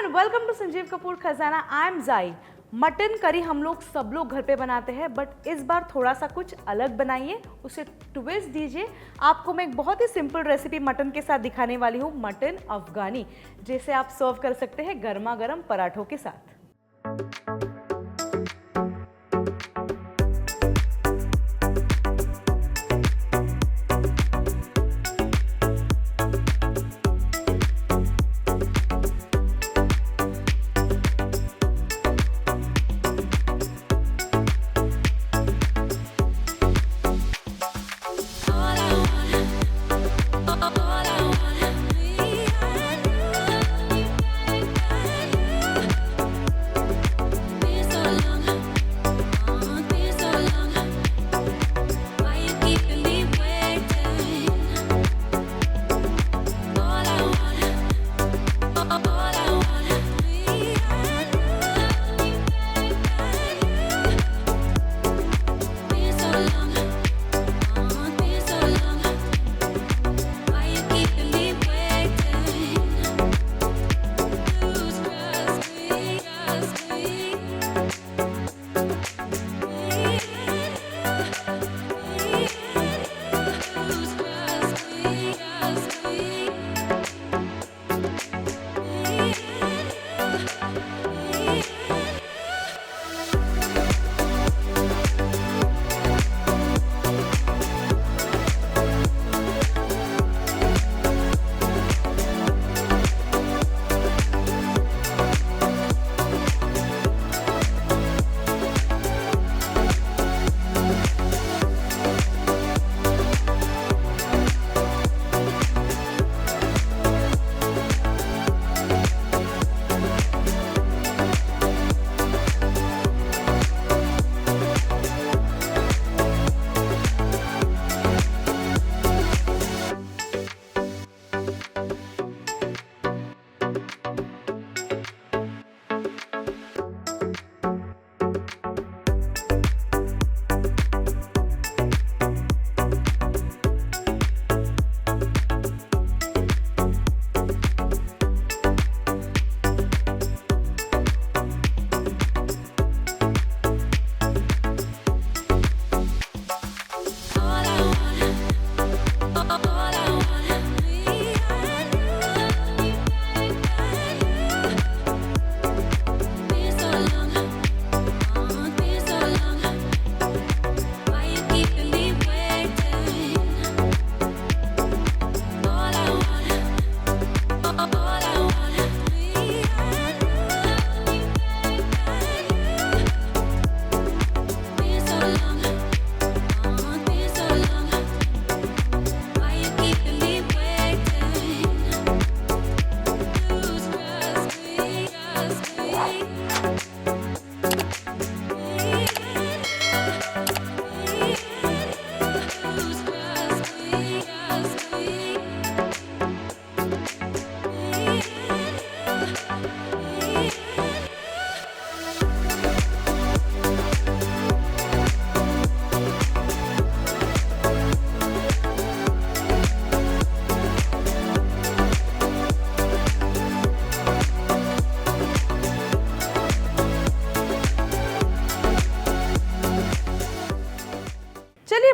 And welcome to Sanjeev Kapoor Khazana. I M जाई। Mutton curry हम लोग सब लोग घर पे बनाते हैं, बट इस बार थोड़ा सा कुछ अलग बनाइए, उसे ट्विस्ट दीजिए। आपको मैं एक बहुत ही सिंपल रेसिपी मटन के साथ दिखाने वाली हूँ, मटन अफगानी, जिसे आप सर्व कर सकते हैं गर्मा गर्म पराठों के साथ।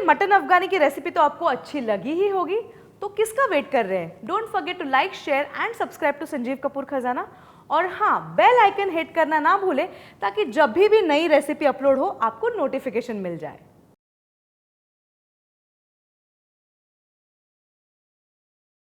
मटन अफगानी की रेसिपी तो आपको अच्छी लगी ही होगी, तो किसका वेट कर रहे हैं? Don't forget to like, share and subscribe to Sanjeev Kapoor Khazana. और हाँ, बेल आइकन हिट करना ना भूलें, ताकि जब भी नई रेसिपी अपलोड हो आपको नोटिफिकेशन मिल जाए।